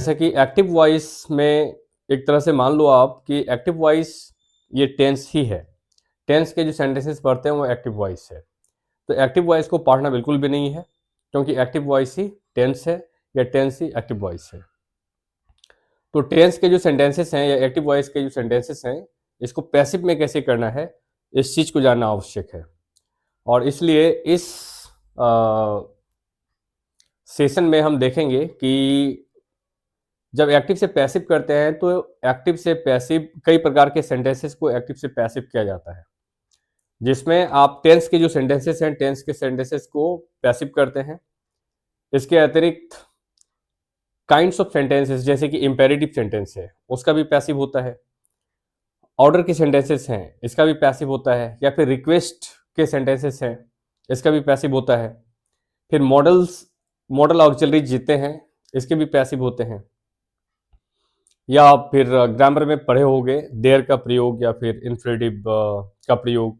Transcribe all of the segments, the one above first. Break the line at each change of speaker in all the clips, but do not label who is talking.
जैसा कि active voice में एक तरह से मान लो आप कि एक्टिव वॉइस ये टेंस ही है। टेंस के जो सेंटेंसेस पढ़ते हैं वो एक्टिव वॉइस है। तो एक्टिव वॉइस को पढ़ना बिल्कुल भी नहीं है, क्योंकि एक्टिव वॉइस ही टेंस है या टेंस ही एक्टिव वॉइस है। तो टेंस के जो सेंटेंसेस हैं या एक्टिव वॉइस के जो सेंटेंसेस हैं, इसको पैसिव में कैसे करना है, इस चीज़ को जानना आवश्यक है। और इसलिए इस सेशन में हम देखेंगे कि जब एक्टिव से पैसिव करते हैं तो एक्टिव से पैसिव कई प्रकार के सेंटेंसेस को एक्टिव से पैसिव किया जाता है, जिसमें आप टेंस के जो सेंटेंसेस हैं टेंस के सेंटेंसेस को पैसिव करते हैं। इसके अतिरिक्त काइंड्स ऑफ सेंटेंसेस जैसे कि इंपेरेटिव सेंटेंस है उसका भी पैसिव होता है। ऑर्डर के सेंटेंसेस हैं इसका भी पैसिव होता है, या फिर रिक्वेस्ट के सेंटेंसेस हैं इसका भी पैसिव होता है। फिर मॉडल ऑक्सिलरी जितने हैं इसके भी पैसिव होते हैं। या फिर ग्रामर में पढ़े होंगे देयर का प्रयोग या फिर इन्फ्लेटिव का प्रयोग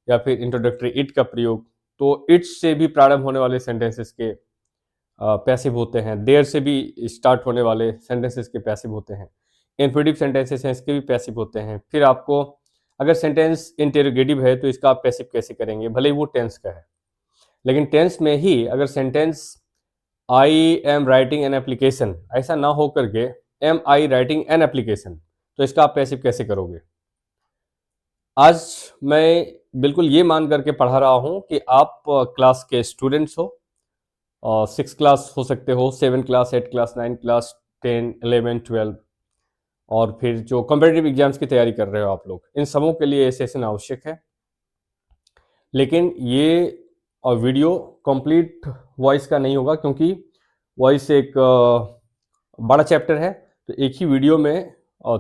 या फिर इंट्रोडक्टरी इट का प्रयोग। तो इट से भी प्रारंभ होने वाले सेंटेंसेस के पैसिव होते हैं। देयर से भी स्टार्ट होने वाले सेंटेंसेस के पैसिव होते हैं। इन्फ्लेटिव सेंटेंसेस हैं इसके भी पैसिव होते हैं। फिर आपको अगर सेंटेंस इंटेरोगेटिव है तो इसका आप पैसिव कैसे करेंगे, भले ही वो टेंस का है। लेकिन टेंस में ही अगर sentence I am writing an application ऐसा ना हो करके am I writing an application, तो इसका आप पैसिव कैसे करोगे। आज मैं बिल्कुल ये मान करके पढ़ा रहा हूँ कि आप क्लास के स्टूडेंट्स हो, 6 क्लास हो सकते हो, 7 क्लास, 8 क्लास, 9 क्लास, 10, 11, 12 और फिर जो कॉम्पिटिटिव एग्जाम्स की तैयारी कर रहे हो आप लोग, इन सबों के लिए ये सेशन आवश्यक है। लेकिन ये वीडियो कंप्लीट वॉइस का नहीं होगा, क्योंकि वॉइस एक बड़ा चैप्टर है, तो एक ही वीडियो में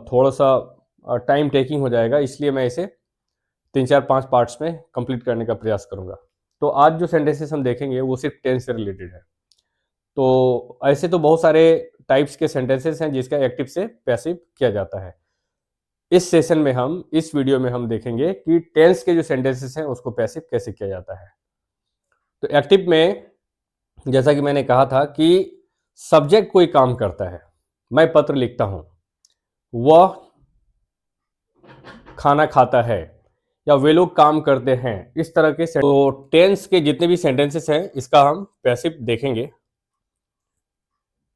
थोड़ा सा टाइम टेकिंग हो जाएगा, इसलिए मैं इसे 3, 4, 5 पार्ट्स में कंप्लीट करने का प्रयास करूंगा। तो आज जो सेंटेंसेस हम देखेंगे वो सिर्फ टेंस से रिलेटेड है। तो ऐसे तो बहुत सारे टाइप्स के सेंटेंसेस हैं जिसका एक्टिव से पैसिव किया जाता है। इस सेशन में हम इस वीडियो में हम देखेंगे कि टेंस के जो सेंटेंसेस हैं उसको पैसिव कैसे किया जाता है। तो एक्टिव में जैसा कि मैंने कहा था कि सब्जेक्ट कोई काम करता है, मैं पत्र लिखता हूं, वह खाना खाता है, या वे लोग काम करते हैं, इस तरह के तो टेंस के जितने भी सेंटेंसेस हैं इसका हम पैसिव देखेंगे।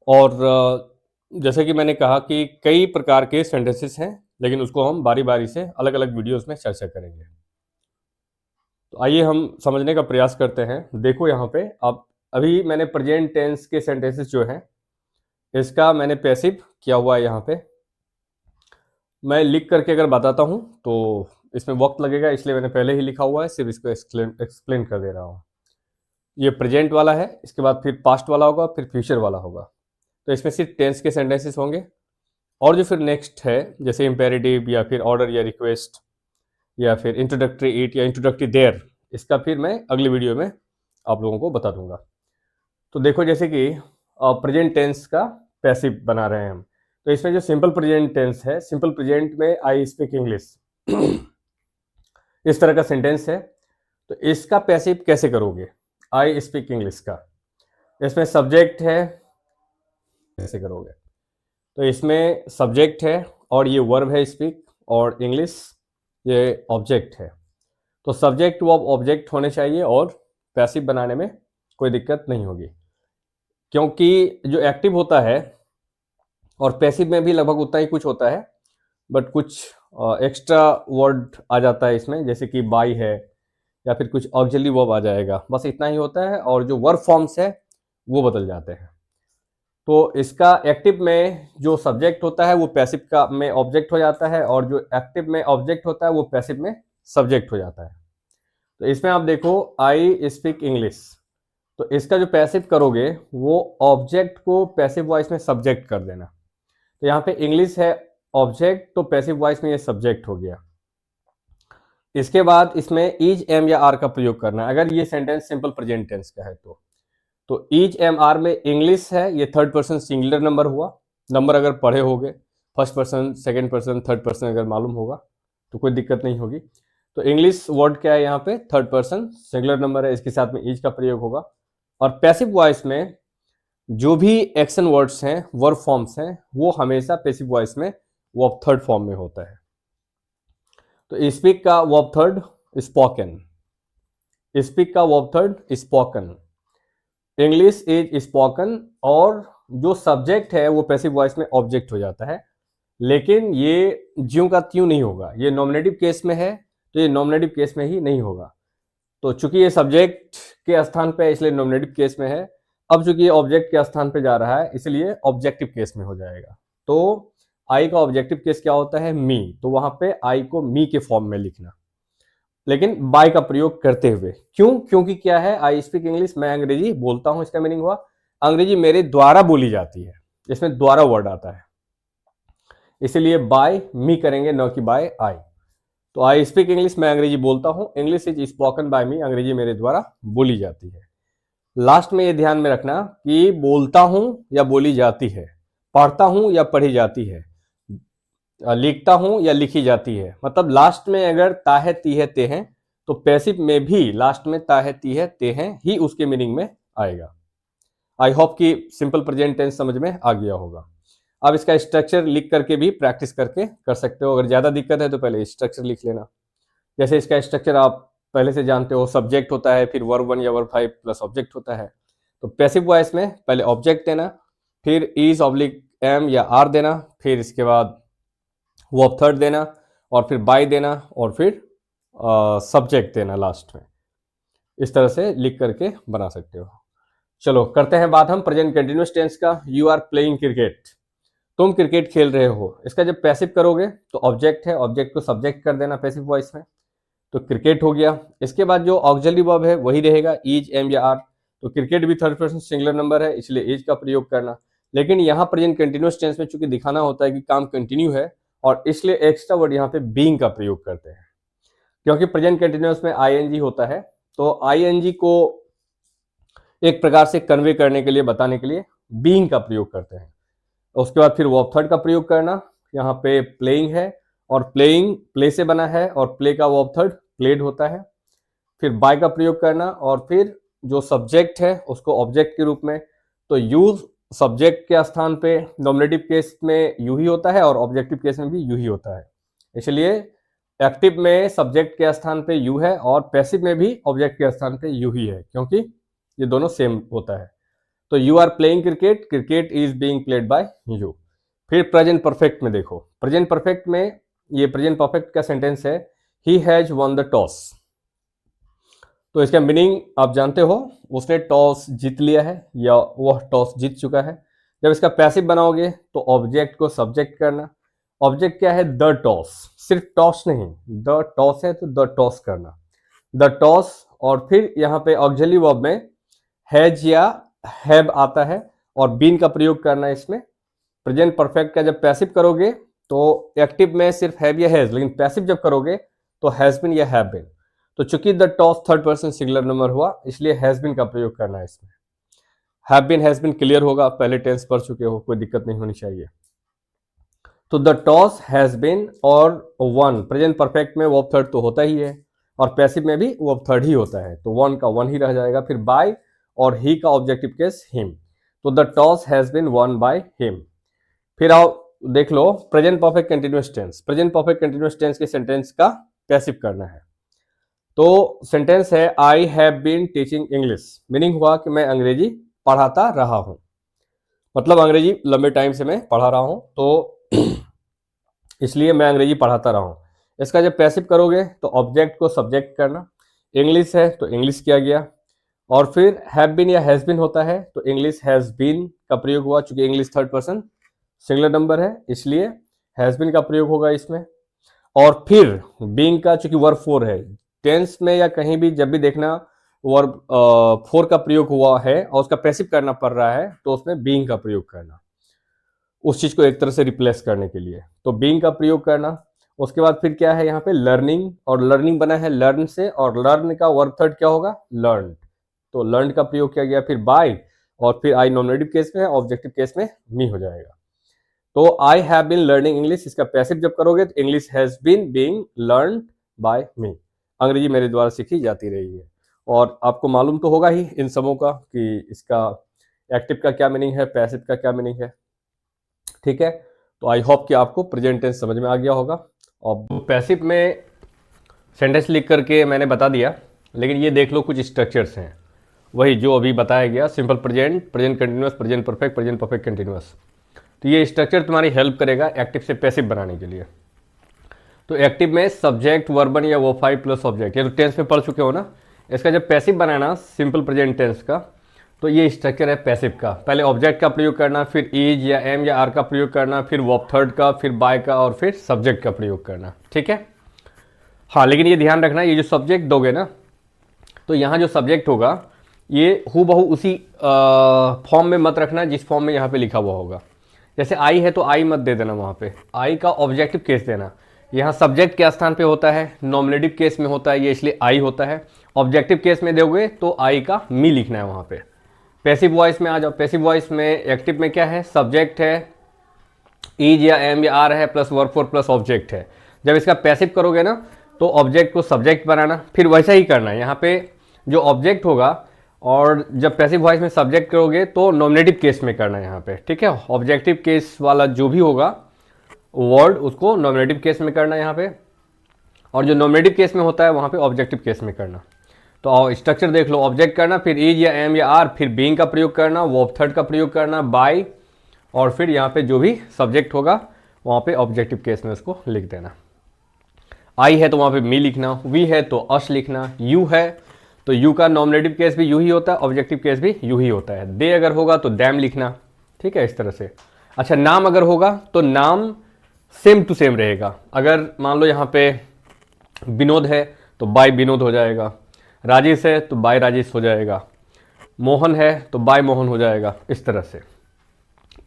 और जैसे कि मैंने कहा कि कई प्रकार के सेंटेंसेस हैं, लेकिन उसको हम बारी बारी से अलग अलग वीडियोस में चर्चा करेंगे। तो आइए हम समझने का प्रयास करते हैं। देखो यहाँ पे अब अभी मैंने प्रेजेंट टेंस के सेंटेंसेस जो हैं इसका मैंने पैसिव किया हुआ है। यहाँ पे मैं लिख करके अगर बताता हूँ तो इसमें वक्त लगेगा, इसलिए मैंने पहले ही लिखा हुआ है, सिर्फ इसको एक्सप्लेन कर दे रहा हूँ। ये प्रेजेंट वाला है, इसके बाद फिर पास्ट वाला होगा, फिर फ्यूचर वाला होगा। तो इसमें सिर्फ टेंस के सेंटेंसेस होंगे, और जो फिर नेक्स्ट है जैसे इम्पेरेटिव या फिर ऑर्डर या रिक्वेस्ट या फिर इंट्रोडक्टरी इट या इंट्रोडक्टरी देयर, इसका फिर मैं अगले वीडियो में आप लोगों को बता दूंगा। तो देखो जैसे कि प्रेजेंट टेंस का पैसिव बना रहे हैं हम, तो इसमें जो सिंपल प्रेजेंट टेंस है, सिंपल प्रेजेंट में आई स्पीक इंग्लिश इस तरह का सेंटेंस है, तो इसका पैसिव कैसे करोगे आई स्पीक इंग्लिश का। इसमें सब्जेक्ट है, कैसे करोगे, तो इसमें सब्जेक्ट है और ये वर्ब है स्पीक, और इंग्लिश ये ऑब्जेक्ट है। तो सब्जेक्ट वो ऑब्जेक्ट होने चाहिए और पैसिव बनाने में कोई दिक्कत नहीं होगी, क्योंकि जो एक्टिव होता है और पैसिव में भी लगभग उतना ही कुछ होता है, बट कुछ एक्स्ट्रा वर्ड आ जाता है इसमें, जैसे कि बाय है या फिर कुछ ऑक्सिलरी वर्ब आ जाएगा, बस इतना ही होता है, और जो वर्ब फॉर्म्स है वो बदल जाते हैं। तो इसका एक्टिव में जो सब्जेक्ट होता है वो पैसिव का में ऑब्जेक्ट हो जाता है, और जो एक्टिव में ऑब्जेक्ट होता है वो पैसिव में सब्जेक्ट हो जाता है। तो इसमें आप देखो आई स्पीक इंग्लिश, तो इसका जो पैसिव करोगे वो ऑब्जेक्ट को पैसिव वॉइस में सब्जेक्ट कर देना। तो यहाँ पे इंग्लिश है ऑब्जेक्ट, तो पैसिव वॉइस में ये सब्जेक्ट हो गया। इसके बाद इसमें इज एम या आर का प्रयोग करना है, अगर ये सेंटेंस सिंपल प्रेजेंट टेंस का है तो इज एम आर में इंग्लिश है, ये थर्ड पर्सन सिंगुलर नंबर हुआ। नंबर अगर पढ़े होगे, first person, second person, third person अगर मालूम होगा तो कोई दिक्कत नहीं होगी। तो इंग्लिश वर्ड क्या है यहाँ पे, थर्ड पर्सन सिंगुलर नंबर है, इसके साथ में इज का प्रयोग होगा। और पैसिव वॉइस में जो भी एक्शन वर्ड्स हैं, वर्ब फॉर्म्स हैं, वो हमेशा पैसिव वॉइस में वर्ब थर्ड फॉर्म में होता है। तो स्पीक का वर्ब थर्ड स्पोकन, स्पीक का verb third spoken, English is spoken, और जो सब्जेक्ट है वो पैसिव वॉइस में ऑब्जेक्ट हो जाता है, लेकिन ये ज्यों का त्यों नहीं होगा। ये नॉमिनेटिव केस में है तो ये नॉमिनेटिव केस में ही नहीं होगा। तो चूंकि ये सब्जेक्ट के स्थान पे है इसलिए नॉमिनेटिव केस में है। अब चूंकि ये ऑब्जेक्ट के स्थान पे जा रहा है इसलिए ऑब्जेक्टिव केस में हो जाएगा। तो आई का ऑब्जेक्टिव केस क्या होता है? मी। तो वहां पे आई को मी के फॉर्म में लिखना, लेकिन बाय का प्रयोग करते हुए। क्यों? क्योंकि क्या है, आई स्पीक इंग्लिश, मैं अंग्रेजी बोलता हूं, इसका मीनिंग हुआ अंग्रेजी मेरे द्वारा बोली जाती है, इसमें द्वारा वर्ड आता है, इसीलिए बाय मी करेंगे, न कि बाय आई। तो आई स्पीक इंग्लिश, मैं अंग्रेजी बोलता हूं, English is spoken by me, अंग्रेजी मेरे द्वारा बोली जाती है। लास्ट में ये ध्यान में रखना कि बोलता हूं या बोली जाती है, पढ़ता हूं या पढ़ी जाती है, लिखता हूं या लिखी जाती है। मतलब लास्ट में अगर ता है ती है ते हैं तो पैसिव में भी लास्ट में ता है ती है ते हैं ही उसके मीनिंग में आएगा। आई होप कि सिंपल प्रेजेंट टेंस समझ में आ गया होगा। अब इसका स्ट्रक्चर लिख करके भी प्रैक्टिस करके कर सकते हो। अगर ज्यादा दिक्कत है तो पहले स्ट्रक्चर लिख लेना। जैसे इसका स्ट्रक्चर आप पहले से जानते हो, सब्जेक्ट होता है, फिर वर्ब 1 या वर्ब 5 प्लस ऑब्जेक्ट होता है। तो पैसिव वॉइस में पहले ऑब्जेक्ट देना, फिर इज ऑब्लिक एम या आर देना, फिर इसके बाद वर्ब थर्ड देना, और फिर बाय देना, और फिर सब्जेक्ट देना लास्ट में। इस तरह से लिख करके बना सकते हो। चलो करते हैं बात हम प्रेजेंट कंटिन्यूअस टेंस का। यू आर प्लेइंग क्रिकेट, तुम क्रिकेट खेल रहे हो। इसका जब पैसिव करोगे तो ऑब्जेक्ट है, ऑब्जेक्ट को सब्जेक्ट कर देना पैसिव वॉइस में, तो क्रिकेट हो गया। इसके बाद जो ऑक्सिलरी वर्ब है वही रहेगा, इज, एम या आर। तो क्रिकेट भी थर्ड पर्सन सिंगुलर नंबर है इसलिए इज का प्रयोग करना। लेकिन यहाँ प्रेजेंट कंटिन्यूअस टेंस में चूंकि दिखाना होता है कि काम कंटिन्यू है, और इसलिए एक्स्ट्रा वर्ड यहाँ पे बीइंग का प्रयोग करते हैं। क्योंकि प्रेजेंट कंटिन्यूअस में आईएनजी होता है, तो आईएनजी को एक प्रकार से कन्वे करने के लिए, बताने के लिए बीइंग का प्रयोग करते हैं। उसके बाद फिर वर्ब थर्ड का प्रयोग करना। यहाँ पे प्लेइंग है, और प्लेइंग प्ले से बना है, और प्ले का वर्ब थर्ड प्लेड होता है। फिर बाय का प्रयोग करना, और फिर जो सब्जेक्ट है उसको ऑब्जेक्ट के रूप में। तो यूज सब्जेक्ट के स्थान पे नॉमिनेटिव केस में यू ही होता है, और ऑब्जेक्टिव केस में भी यू ही होता है। इसलिए एक्टिव में सब्जेक्ट के स्थान पे यू है, और पैसिव में भी ऑब्जेक्ट के स्थान पे यू ही है, क्योंकि ये दोनों सेम होता है। तो you are playing cricket, cricket is being played by you. फिर प्रेजेंट परफेक्ट में देखो, प्रेजेंट परफेक्ट में ये प्रेजेंट परफेक्ट का सेंटेंस है, he has one the toss. तो इसका मीनिंग आप जानते हो, उसने टॉस जीत लिया है या वह टॉस जीत चुका है। जब इसका पैसिव बनाओगे तो ऑब्जेक्ट को सब्जेक्ट करना। ऑब्जेक्ट क्या है? द टॉस, सिर्फ टॉस नहीं, द टॉस है तो द टॉस करना, द टॉस। और फिर यहाँ पे ऑक्सिलरी वर्ब में हैज या हैव आता है, और बीन का प्रयोग करना इसमें। प्रेजेंट परफेक्ट का जब पैसिव करोगे तो एक्टिव में सिर्फ हैव या हैज, लेकिन पैसिव जब करोगे तो हैज बीन या हैव बीन। तो चूंकि the toss third person singular number हुआ इसलिए हैज बीन का प्रयोग करना है इसमें। हैज बीन क्लियर होगा, पहले टेंस पढ़ चुके हो, कोई दिक्कत नहीं होनी चाहिए। तो द टॉस हैज बीन और वन, प्रेजेंट परफेक्ट में वर्ब थर्ड तो होता ही है, और पैसिव में भी वर्ब थर्ड ही होता है, तो वन का वन ही रह जाएगा। फिर बाय और ही का ऑब्जेक्टिव केस हिम, तो the toss has been won by him. फिर आओ देख लो present perfect continuous tense. Present perfect continuous tense के सेंटेंस का पैसिव करना है। तो सेंटेंस है I have been teaching English, meaning हुआ कि मैं अंग्रेजी पढ़ाता रहा हूं, मतलब अंग्रेजी लंबे टाइम से मैं पढ़ा रहा हूं, तो इसलिए मैं अंग्रेजी पढ़ाता रहा हूं। इसका जब पैसिव करोगे तो ऑब्जेक्ट को सब्जेक्ट करना, इंग्लिश है तो इंग्लिश किया गया, और फिर हैव बीन या हैज बीन होता है तो इंग्लिश हैज बीन का प्रयोग हुआ, चूंकि English third person singular number है इसलिए हैज बीन का प्रयोग होगा इसमें। और फिर बीइंग का चूंकि वर्ब फोर है, टेंस में या कहीं भी जब भी देखना वर्ब फोर का प्रयोग हुआ है और उसका पैसिव करना पड़ रहा है तो उसमें बीइंग का प्रयोग करना, उस चीज को एक तरह से रिप्लेस करने के लिए, तो बीइंग का प्रयोग करना। उसके बाद फिर क्या है यहाँ पे लर्निंग, और लर्निंग बना है लर्न से, और लर्न का वर्ब थर्ड क्या होगा? लर्न, तो लर्न का प्रयोग किया गया। फिर बाय, और फिर आई नॉमिनेटिव केस में, ऑब्जेक्टिव केस में मी हो जाएगा। तो I have been learning English, इसका पैसिव जब करोगे तो English has been being learn by me, अंग्रेजी मेरे द्वारा सीखी जाती रही है। और आपको मालूम तो होगा ही इन सबों का कि इसका एक्टिव का क्या मीनिंग है, पैसिव का क्या मीनिंग है। ठीक है, तो आई होप कि आपको प्रेजेंट टेंस समझ में आ गया होगा। और पैसिव में सेंटेंस लिख करके मैंने बता दिया, लेकिन ये देख लो कुछ स्ट्रक्चर्स हैं, वही जो अभी बताया गया, simple present, present continuous, present perfect, present perfect continuous. तो ये स्ट्रक्चर तुम्हारी हेल्प करेगा एक्टिव से पैसिव बनाने के लिए। तो एक्टिव में सब्जेक्ट, वर्बन या वो 5 प्लस ऑब्जेक्ट, ये तो टेंस में पढ़ चुके हो ना। इसका जब पैसिव बनाना सिंपल प्रेजेंट टेंस का, तो ये स्ट्रक्चर है पैसिव का। पहले ऑब्जेक्ट का प्रयोग करना, फिर इज या एम या आर का प्रयोग करना, फिर वर्ब थर्ड का, फिर बाय का, और फिर सब्जेक्ट का प्रयोग करना। ठीक है, हाँ, लेकिन ये ध्यान रखना, ये जो सब्जेक्ट दोगे ना, तो यहाँ जो सब्जेक्ट होगा ये हूबहू उसी फॉर्म में मत रखना जिस फॉर्म में यहाँ पे लिखा हुआ होगा। जैसे आई है तो आई मत दे देना, वहाँ पे आई का ऑब्जेक्टिव केस देना। यहाँ सब्जेक्ट के स्थान पे होता है, नॉमिनेटिव केस में होता है, ये इसलिए आई होता है। ऑब्जेक्टिव केस में दोगे तो आई का मी लिखना है वहाँ पे। पैसिव वॉइस में आ जाओ। पैसिव वॉइस में एक्टिव में क्या है, सब्जेक्ट है, इज या एम या आर है, plus verb four plus object है। जब इसका पैसिव करोगे ना तो ऑब्जेक्ट को सब्जेक्ट बनाना, फिर वैसा ही करना है। यहाँ पे जो ऑब्जेक्ट होगा, और जब पैसिव वॉइस में सब्जेक्ट करोगे तो नॉमिनेटिव केस में करना है यहाँ पे। ठीक है, ऑब्जेक्टिव केस वाला जो भी होगा वर्ड, उसको नॉमिनेटिव केस में करना है यहाँ पे, और जो नॉमिनेटिव केस में होता है वहाँ पे ऑब्जेक्टिव केस में करना। तो स्ट्रक्चर देख लो, ऑब्जेक्ट करना, फिर इज या एम या आर, फिर बीइंग का प्रयोग करना, वर्ब थर्ड का प्रयोग करना, बाय, और फिर यहाँ पे जो भी सब्जेक्ट होगा वहाँ पे ऑब्जेक्टिव केस में उसको लिख देना। आई है तो वहाँ पे मी लिखना, वी है तो अस लिखना, यू है तो यू का नॉमिनेटिव केस भी यू ही होता है, ऑब्जेक्टिव केस भी यू ही होता है। दे अगर होगा तो दैम लिखना। ठीक है, इस तरह से। अच्छा, नाम अगर होगा तो नाम सेम टू सेम रहेगा। अगर मान लो यहाँ पे विनोद है तो बाय विनोद हो जाएगा, राजेश है तो बाय राजेश हो जाएगा, मोहन है तो बाय मोहन हो जाएगा, इस तरह से।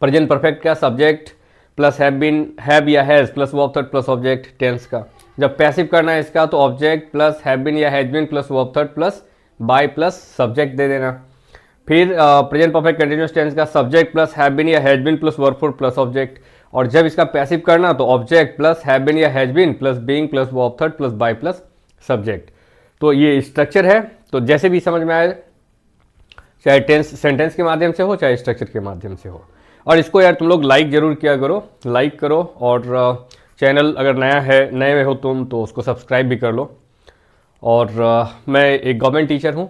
प्रेजेंट परफेक्ट का subject plus have been, have या has plus verb third plus object tense का। जब पैसिव करना है इसका तो ऑब्जेक्ट प्लस हैव बीन या has been plus verb third plus by plus subject दे देना। फिर प्रेजेंट परफेक्ट कंटिन्यूअस टेंस का सब्जेक्ट प्लस हैव बीन या has been plus verb four plus object. और जब इसका पैसिव करना तो ऑब्जेक्ट प्लस हैव बीन या has been plus being plus verb third plus by plus subject. तो ये स्ट्रक्चर है। तो जैसे भी समझ में आए, चाहे टेंस सेंटेंस के माध्यम से हो चाहे स्ट्रक्चर के माध्यम से हो। और इसको यार तुम लोग लाइक जरूर किया करो, लाइक करो, और चैनल अगर नया है, नए हो तुम तो उसको सब्सक्राइब भी कर लो। और मैं एक गवर्नमेंट टीचर हूँ,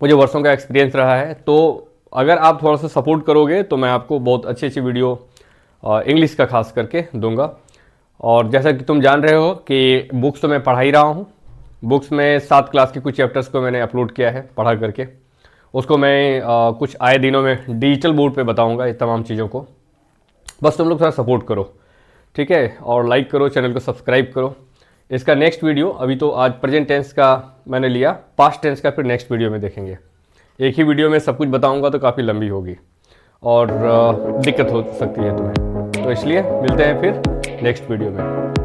मुझे वर्षों का एक्सपीरियंस रहा है, तो अगर आप थोड़ा सा सपोर्ट करोगे तो मैं आपको बहुत अच्छी अच्छी वीडियो इंग्लिश का खास करके दूंगा। और जैसा कि तुम जान रहे हो कि बुक्स तो मैं पढ़ा ही रहा हूँ। बुक्स में 7 क्लास के कुछ चैप्टर्स को मैंने अपलोड किया है पढ़ा करके, उसको मैं कुछ आए दिनों में डिजिटल बोर्ड पे बताऊंगा ये तमाम चीज़ों को। बस तुम लोग थोड़ा सपोर्ट करो, ठीक है, और लाइक करो, चैनल को सब्सक्राइब करो। इसका नेक्स्ट वीडियो, अभी तो आज प्रेजेंट टेंस का मैंने लिया, पास्ट टेंस का फिर नेक्स्ट वीडियो में देखेंगे। एक ही वीडियो में सब कुछ बताऊंगा तो काफ़ी लंबी होगी और दिक्कत हो सकती है तुम्हें, तो इसलिए मिलते हैं फिर नेक्स्ट वीडियो में।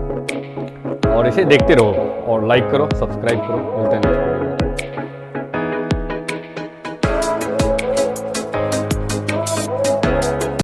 और इसे देखते रहो और लाइक करो, सब्सक्राइब करो, मिलते हैं नेक्स्ट वीडियो में।